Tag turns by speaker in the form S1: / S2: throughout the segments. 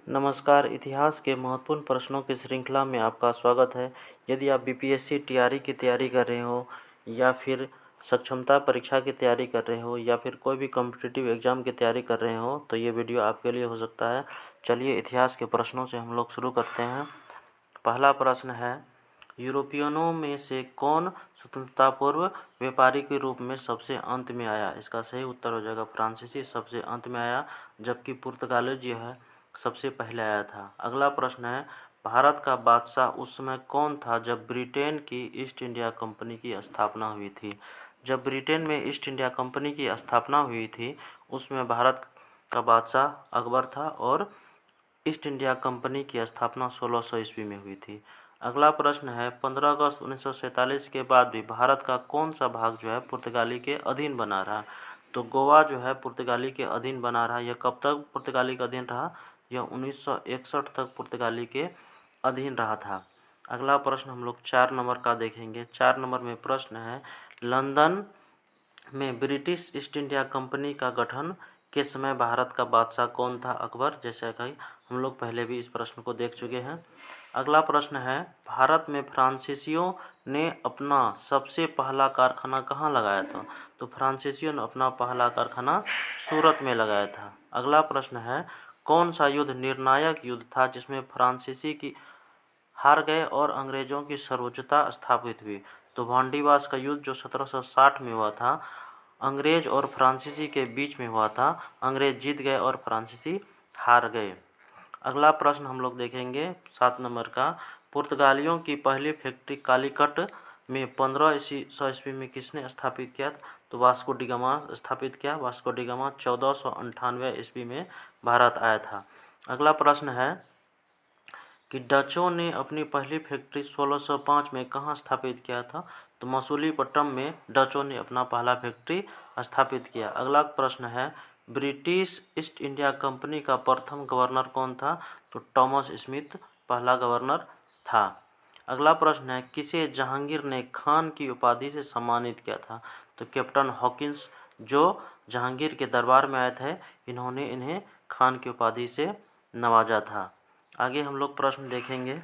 S1: नमस्कार, इतिहास के महत्वपूर्ण प्रश्नों की श्रृंखला में आपका स्वागत है। यदि आप बीपीएससी टीआरई की तैयारी कर रहे हो या फिर सक्षमता परीक्षा की तैयारी कर रहे हो या फिर कोई भी कॉम्पिटिटिव एग्ज़ाम की तैयारी कर रहे हो तो ये वीडियो आपके लिए हो सकता है। चलिए इतिहास के प्रश्नों से हम लोग शुरू करते हैं। पहला प्रश्न है, यूरोपियनों में से कौन स्वतंत्रता पूर्व व्यापारी के रूप में सबसे अंत में आया? इसका सही उत्तर हो जाएगा फ्रांसीसी सबसे अंत में आया, जबकि पुर्तगाली जो है सबसे पहले आया था। अगला प्रश्न है, भारत का बादशाह उस समय कौन था जब ब्रिटेन की ईस्ट इंडिया कंपनी की स्थापना हुई थी? जब ब्रिटेन में ईस्ट इंडिया कंपनी की स्थापना हुई थी उसमें भारत का बादशाह अकबर था और ईस्ट इंडिया कंपनी की स्थापना 1600 ईस्वी में हुई थी। अगला प्रश्न है, 15 अगस्त 1947 के बाद भी भारत का कौन सा भाग जो है पुर्तगाली के अधीन बना रहा? तो गोवा जो है पुर्तगाली के अधीन बना रहा। यह कब तक पुर्तगाली के अधीन रहा? यह 1961 तक पुर्तगाली के अधीन रहा था। अगला प्रश्न हम लोग 4 नंबर का देखेंगे। 4 नंबर में प्रश्न है, लंदन में ब्रिटिश ईस्ट इंडिया कंपनी का गठन के समय भारत का बादशाह कौन था? अकबर। जैसा कि हम लोग पहले भी इस प्रश्न को देख चुके हैं। अगला प्रश्न है, भारत में फ्रांसीसियों ने अपना सबसे पहला कारखाना कहाँ लगाया था? तो फ्रांसीसियों ने अपना पहला कारखाना सूरत में लगाया था। अगला प्रश्न है, कौन सा युद्ध निर्णायक युद्ध था जिसमें फ्रांसीसी की हार गए और अंग्रेजों की सर्वोच्चता स्थापित हुई? तो वांडीवास का युद्ध जो 1760 में हुआ था, अंग्रेज और फ्रांसीसी के बीच में हुआ था। अंग्रेज जीत गए और फ्रांसीसी हार गए। अगला प्रश्न हम लोग देखेंगे 7 नंबर का, पुर्तगालियों की पहली फैक्ट्री कालीकट में 1500 ईस्वी में किसने स्थापित किया? तो वास्को डी गामा स्थापित किया। वास्को डी गामा 1498 ईस्वी में भारत आया था। अगला प्रश्न है कि डचों ने अपनी पहली फैक्ट्री 1605 में कहाँ स्थापित किया था? तो मसूलीपट्टनम में डचों ने अपना पहला फैक्ट्री स्थापित किया। अगला प्रश्न है, ब्रिटिश ईस्ट इंडिया कंपनी का प्रथम गवर्नर कौन था? तो थॉमस स्मिथ पहला गवर्नर था। अगला प्रश्न है, किसे जहांगीर ने खान की उपाधि से सम्मानित किया था? तो कैप्टन हॉकिंस जो जहांगीर के दरबार में आए थे, इन्होंने इन्हें खान की उपाधि से नवाजा था। आगे हम लोग प्रश्न देखेंगे,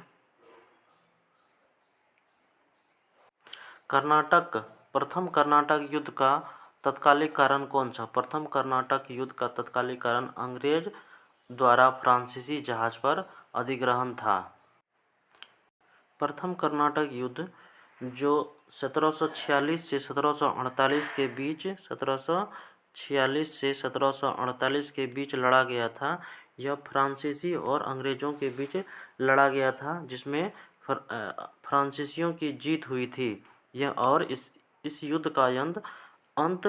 S1: प्रथम कर्नाटक युद्ध का तत्कालिक कारण कौन सा? प्रथम कर्नाटक युद्ध का तत्कालिक कारण अंग्रेज द्वारा फ्रांसीसी जहाज पर अधिग्रहण था। प्रथम कर्नाटक युद्ध जो 1746 से 1748 के बीच 1746 से 1748 के बीच लड़ा गया था। यह फ्रांसीसी और अंग्रेज़ों के बीच लड़ा गया था, जिसमें फ्रांसीसियों की जीत हुई थी। यह और इस युद्ध का अंत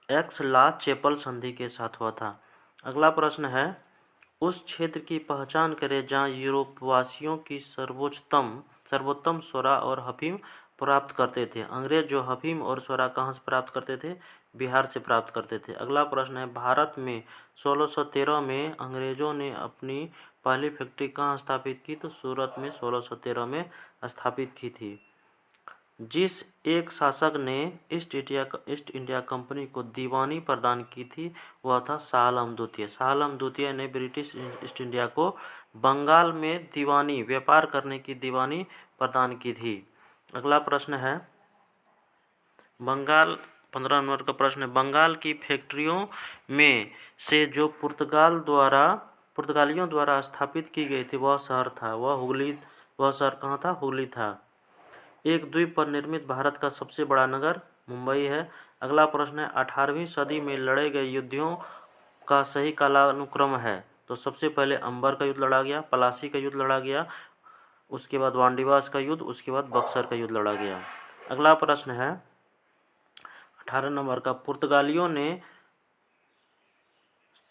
S1: एक्स-ला-चैपल संधि के साथ हुआ था। अगला प्रश्न है, उस क्षेत्र की पहचान करें जहाँ यूरोपवासियों की सर्वोत्तम सोरा और अफीम प्राप्त करते थे। अंग्रेज जो अफीम और सोरा कहाँ से प्राप्त करते थे? बिहार से प्राप्त करते थे। अगला प्रश्न है, भारत में 1613 में अंग्रेजों ने अपनी पहली फैक्ट्री कहाँ स्थापित की? तो सूरत में 1613 में स्थापित की थी। जिस एक शासक ने ईस्ट इंडिया कंपनी को दीवानी प्रदान की थी वह था शाह आलम द्वितीय। शाह आलम द्वितीय ने ब्रिटिश ईस्ट इंडिया को बंगाल में व्यापार करने की दीवानी प्रदान की थी। अगला प्रश्न है, 15 नंबर का प्रश्न है, बंगाल की फैक्ट्रियों में से जो पुर्तगालियों द्वारा स्थापित की गई थी वह शहर कहाँ था? हुगली था। एक द्वीप पर निर्मित भारत का सबसे बड़ा नगर मुंबई है। अगला प्रश्न है, 18वीं सदी में लड़े गए युद्धों का सही कालानुक्रम है? तो सबसे पहले अंबर का युद्ध लड़ा गया, पलासी का युद्ध लड़ा गया, उसके बाद वांडीवास का युद्ध, उसके बाद बक्सर का युद्ध लड़ा गया। अगला प्रश्न है 18 नंबर का, पुर्तगालियों ने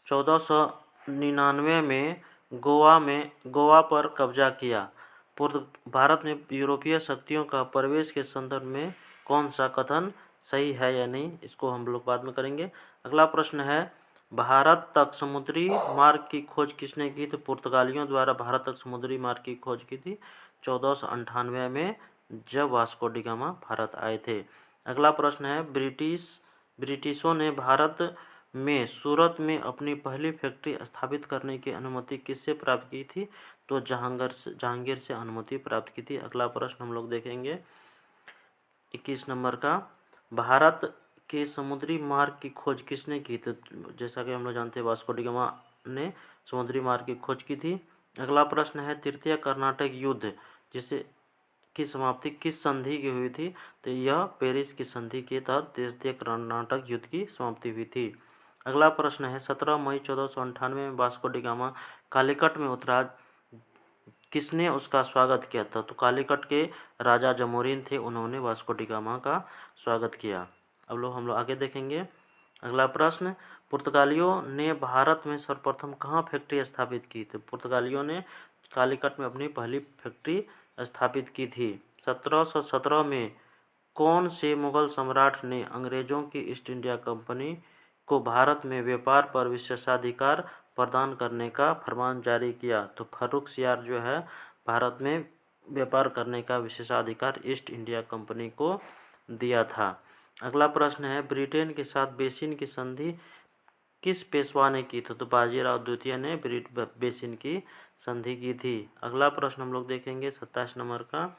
S1: 1499 में गोवा पर कब्जा किया। भारत में यूरोपीय शक्तियों का प्रवेश के संदर्भ में कौन सा कथन सही है या नहीं, इसको हम लोग बाद में करेंगे। अगला प्रश्न है, भारत तक समुद्री मार्ग की खोज किसने की? तो पुर्तगालियों द्वारा भारत तक समुद्री मार्ग की खोज की थी 1498 में, जब वास्को डी गामा भारत आए थे। अगला प्रश्न है, ब्रिटिशों ने भारत में सूरत में अपनी पहली फैक्ट्री स्थापित करने की अनुमति किससे प्राप्त की थी? तो जहांगीर से अनुमति प्राप्त की थी। अगला प्रश्न हम लोग देखेंगे 21 नंबर का, भारत के समुद्री मार्ग की खोज किसने की? तो जैसा कि हम लोग जानते हैं वास्को डी गामा ने समुद्री मार्ग की खोज की थी। अगला प्रश्न है तृतीय कर्नाटक युद्ध जिसे की समाप्ति किस संधि की हुई थी? तो यह पेरिस की संधि के तहत तृतीय कर्नाटक युद्ध की समाप्ति हुई थी। अगला प्रश्न है 17 मई 1498 में वास्को डी गामा कालीकट में उतरा, किसने उसका स्वागत किया था? तो कालीकट के राजा जमोरिन थे, उन्होंने वास्को डी गामा का स्वागत किया। अब हम लोग आगे देखेंगे। अगला प्रश्न, पुर्तगालियों ने भारत में सर्वप्रथम कहाँ फैक्ट्री स्थापित की? तो पुर्तगालियों ने कालीकट में अपनी पहली फैक्ट्री स्थापित की थी। 1717 में कौन से मुगल सम्राट ने अंग्रेजों की ईस्ट इंडिया कंपनी को भारत में व्यापार पर विशेषाधिकार प्रदान करने का फरमान जारी किया? तो फर्रुखसियार जो है भारत में व्यापार करने का विशेषाधिकार ईस्ट इंडिया कंपनी को दिया था। अगला प्रश्न है ब्रिटेन के साथ बेसिन की संधि किस पेशवा ने की? तो बाजीराव द्वितीय ने बेसिन की संधि की थी। अगला प्रश्न हम लोग देखेंगे 27 नंबर का,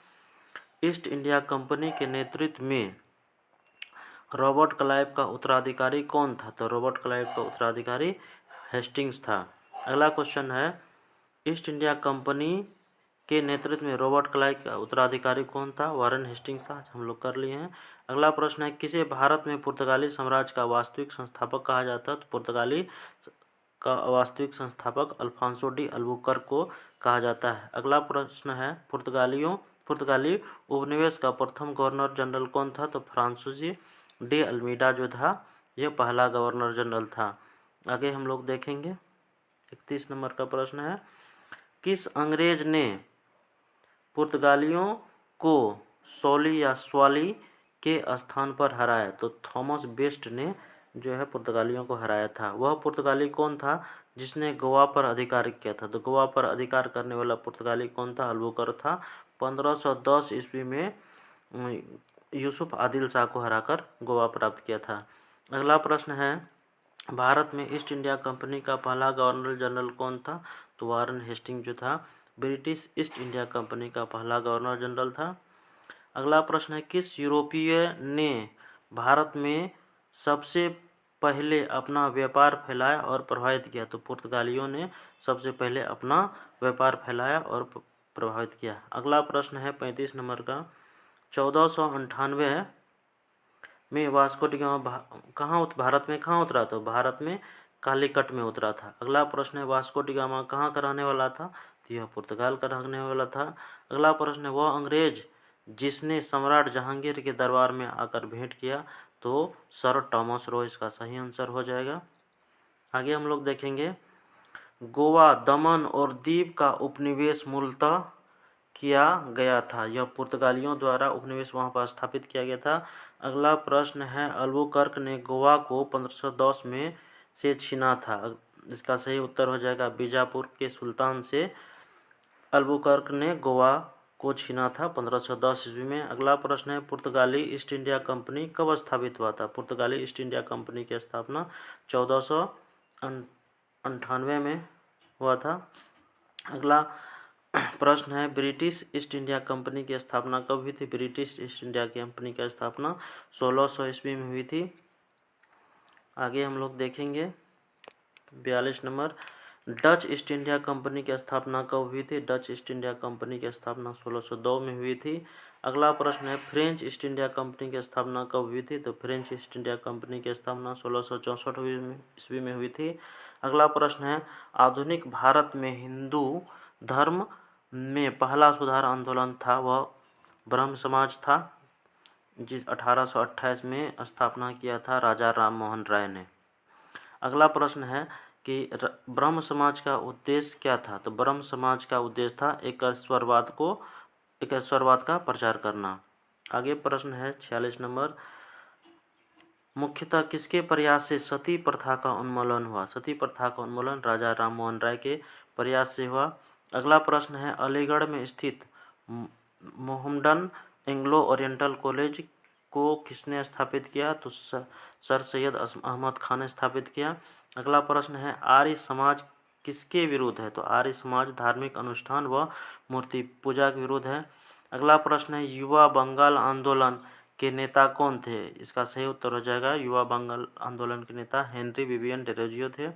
S1: ईस्ट इंडिया कंपनी के नेतृत्व में रॉबर्ट क्लाइव का उत्तराधिकारी कौन था? तो रॉबर्ट क्लाइव का उत्तराधिकारी हेस्टिंग्स था। अगला क्वेश्चन है ईस्ट इंडिया कंपनी के नेतृत्व में रॉबर्ट क्लाइव का उत्तराधिकारी कौन था? वारेन हेस्टिंग्स था। हम लोग कर लिए हैं। अगला प्रश्न है किसे भारत में पुर्तगाली साम्राज्य का वास्तविक संस्थापक कहा जाता है? तो पुर्तगाली का वास्तविक संस्थापक अल्फांसो डी अल्बुकर्क को कहा जाता है। अगला प्रश्न है पुर्तगाली उपनिवेश का प्रथम गवर्नर जनरल कौन था? तो फ्रांसिस डी अल्मीडा जो था यह पहला गवर्नर जनरल था। आगे हम लोग देखेंगे 31 नंबर का प्रश्न है किस अंग्रेज ने पुर्तगालियों को सोली या स्वाली के स्थान पर हराया? तो थॉमस बेस्ट ने जो है पुर्तगालियों को हराया था। वह पुर्तगाली कौन था जिसने गोवा पर अधिकार किया था? तो गोवा पर अधिकार करने वाला पुर्तगाली कौन था? अल्बुकर्क था। 1510 ईस्वी में यूसुफ आदिल शाह को हराकर गोवा प्राप्त किया था। अगला प्रश्न है भारत में ईस्ट इंडिया कंपनी का पहला गवर्नर जनरल कौन था? तो वारेन हेस्टिंग जो था ब्रिटिश ईस्ट इंडिया कंपनी का पहला गवर्नर जनरल था। अगला प्रश्न है किस यूरोपीय ने भारत में सबसे पहले अपना व्यापार फैलाया और प्रभावित किया? तो पुर्तगालियों ने सबसे पहले अपना व्यापार फैलाया और प्रभावित किया। अगला प्रश्न है 35 नंबर का, 1498 में वास्को डी गामा भारत में कहाँ उतरा? तो भारत में कालीकट में उतरा था। अगला प्रश्न है वास्को डी गामा कहाँ का रहने वाला था? तो यह पुर्तगाल का रहने वाला था। अगला प्रश्न है वह अंग्रेज जिसने सम्राट जहांगीर के दरबार में आकर भेंट किया? तो सर टॉमस रो इसका सही आंसर हो जाएगा। आगे हम लोग देखेंगे गोवा, दमन और दीव का उपनिवेश मूलतः किया गया था। यह पुर्तगालियों द्वारा उपनिवेश वहां पर स्थापित किया गया था। अगला प्रश्न है अल्बुकर्क ने गोवा को 1510 में से छीना था? इसका सही उत्तर हो जाएगा बीजापुर के सुल्तान से अल्बुकर्क ने गोवा को छीना था 1510 ईस्वी में। अगला प्रश्न है पुर्तगाली ईस्ट इंडिया कंपनी कब स्थापित हुआ था? पुर्तगाली ईस्ट इंडिया कंपनी की स्थापना 1498 में हुआ था। अगला प्रश्न है ब्रिटिश ईस्ट इंडिया कंपनी की स्थापना कब हुई थी? ब्रिटिश ईस्ट इंडिया कंपनी की स्थापना 1600 ईस्वी में हुई थी। आगे हम लोग देखेंगे 42 number, Dutch east India company की स्थापना कब हुई थी? डच ईस्ट इंडिया कंपनी की स्थापना 1602 में हुई थी। अगला प्रश्न है फ्रेंच ईस्ट इंडिया कंपनी की स्थापना कब हुई थी? तो फ्रेंच ईस्ट इंडिया कंपनी की स्थापना 1664 ईस्वी में हुई थी। अगला प्रश्न है आधुनिक भारत में हिंदू धर्म में पहला सुधार आंदोलन था वह ब्रह्म समाज था, जिस 1828 में स्थापना किया था राजा राम मोहन राय ने। अगला प्रश्न है कि ब्रह्म समाज का उद्देश्य क्या था? तो ब्रह्म समाज का उद्देश्य था एकेश्वरवाद का प्रचार करना। आगे प्रश्न है 46 नंबर, मुख्यतः किसके प्रयास से सती प्रथा का उन्मूलन हुआ? सती प्रथा का उन्मूलन राजा राम मोहन राय के प्रयास से हुआ। अगला प्रश्न है अलीगढ़ में स्थित मोहम्मडन एंग्लो ओरिएंटल कॉलेज को किसने स्थापित किया? तो सर सैयद अहमद खान ने स्थापित किया। अगला प्रश्न है आर्य समाज किसके विरुद्ध है? तो आर्य समाज धार्मिक अनुष्ठान व मूर्ति पूजा के विरुद्ध है। अगला प्रश्न है युवा बंगाल आंदोलन के नेता कौन थे? इसका सही उत्तर हो जाएगा युवा बंगाल आंदोलन के नेता हेनरी विवियन डेरोजियो थे।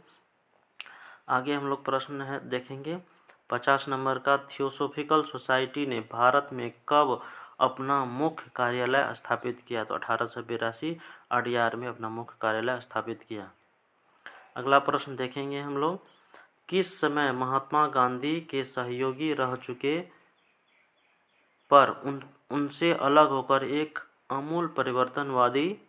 S1: आगे हम लोग प्रश्न है देखेंगे 50 नंबर का, थियोसोफिकल सोसाइटी ने भारत में कब अपना मुख्य कार्यालय स्थापित किया? तो 1882 अडयार में अपना मुख्य कार्यालय स्थापित किया। अगला प्रश्न देखेंगे हम लोग, किस समय महात्मा गांधी के सहयोगी रह चुके पर उनसे अलग होकर एक आमूल परिवर्तनवादी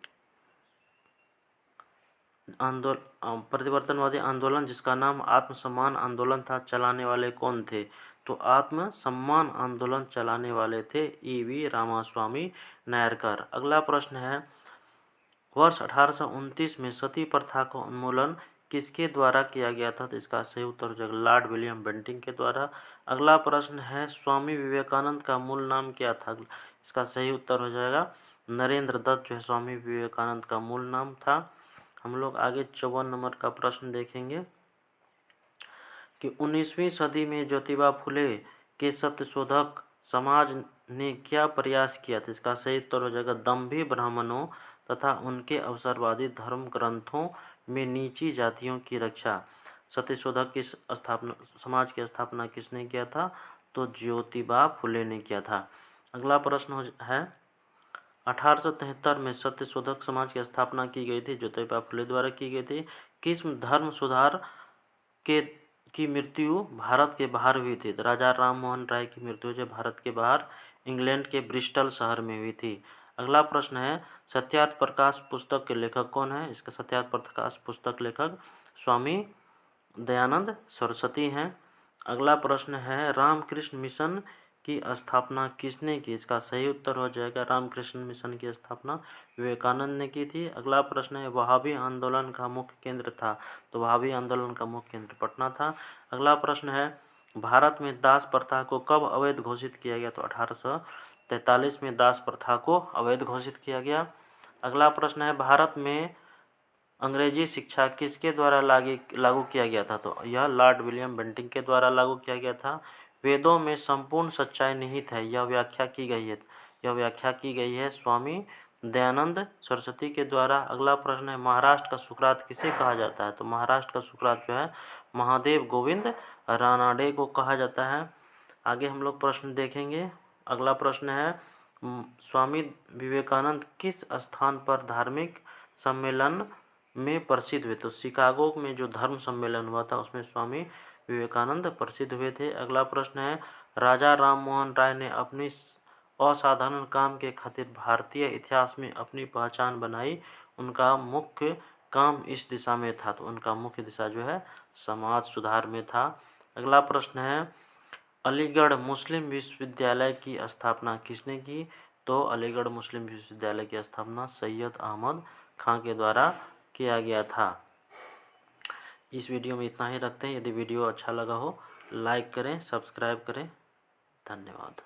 S1: आंदोलन जिसका नाम आत्मसम्मान आंदोलन था चलाने वाले कौन थे? तो आत्मसम्मान आंदोलन चलाने वाले थे ईवी रामास्वामी नायरकर। अगला प्रश्न है वर्ष 1829 में सती प्रथा का उन्मूलन किसके द्वारा किया गया था? तो इसका सही उत्तर हो जाएगा लॉर्ड विलियम बेंटिंक के द्वारा। अगला प्रश्न है स्वामी विवेकानंद का मूल नाम क्या था? इसका सही उत्तर हो जाएगा नरेंद्र दत्त जो है स्वामी विवेकानंद का मूल नाम था। हम लोग आगे 54 नंबर का प्रश्न देखेंगे कि 19वीं सदी में ज्योतिबा फुले के सत्यशोधक समाज ने क्या प्रयास किया था? इसका सही उत्तर हो जाएगा दंभी ब्राह्मणों तथा उनके अवसरवादी धर्म ग्रंथों में नीची जातियों की रक्षा। सत्यशोधक की स्थापना समाज की स्थापना किसने किया था? तो ज्योतिबा फुले ने किया था। अगला प्रश्न है 1873 में सत्यशोधक समाज की स्थापना की गई थी, ज्योतिबा फुले द्वारा की गई थी। किस धर्म सुधार की मृत्यु भारत के बाहर हुई थी? तो राजा राम मोहन राय की मृत्यु जो भारत के बाहर इंग्लैंड के ब्रिस्टल शहर में हुई थी। अगला प्रश्न है सत्यार्थ प्रकाश पुस्तक के लेखक कौन है? इसका सत्यार्थ प्रकाश पुस्तक लेखक स्वामी दयानंद सरस्वती हैं। अगला प्रश्न है रामकृष्ण मिशन की स्थापना किसने की? इसका सही उत्तर हो जाएगा रामकृष्ण मिशन की स्थापना विवेकानंद ने की थी। अगला प्रश्न है वहाबी आंदोलन का मुख्य केंद्र था? तो वहाबी आंदोलन का मुख्य केंद्र पटना था। अगला प्रश्न है भारत में दास प्रथा को कब अवैध घोषित किया गया? तो 1843 में दास प्रथा को अवैध घोषित किया गया। अगला प्रश्न है भारत में अंग्रेजी शिक्षा किसके द्वारा लागू किया गया था? तो यह लॉर्ड विलियम बेंटिंक के द्वारा लागू किया गया था। वेदों में संपूर्ण सच्चाई निहित है, यह व्याख्या की गई है स्वामी दयानंद सरस्वती के द्वारा। अगला प्रश्न है महाराष्ट्र का सुकरात किसे कहा जाता है? तो महाराष्ट्र का सुकरात जो है महादेव गोविंद रानाडे को कहा जाता है। आगे हम लोग प्रश्न देखेंगे। अगला प्रश्न है स्वामी विवेकानंद किस स्थान पर धार्मिक सम्मेलन में प्रसिद्ध हुए? तो शिकागो में जो धर्म सम्मेलन हुआ था उसमें स्वामी विवेकानंद प्रसिद्ध हुए थे। अगला प्रश्न है राजा राम मोहन राय ने अपनी असाधारण काम के खातिर भारतीय इतिहास में अपनी पहचान बनाई, उनका मुख्य काम इस दिशा में था? तो उनका मुख्य दिशा जो है समाज सुधार में था। अगला प्रश्न है अलीगढ़ मुस्लिम विश्वविद्यालय की स्थापना किसने की? तो अलीगढ़ मुस्लिम विश्वविद्यालय की स्थापना सैयद अहमद खान के द्वारा किया गया था। इस वीडियो में इतना ही रखते हैं। यदि वीडियो अच्छा लगा हो लाइक करें, सब्सक्राइब करें। धन्यवाद।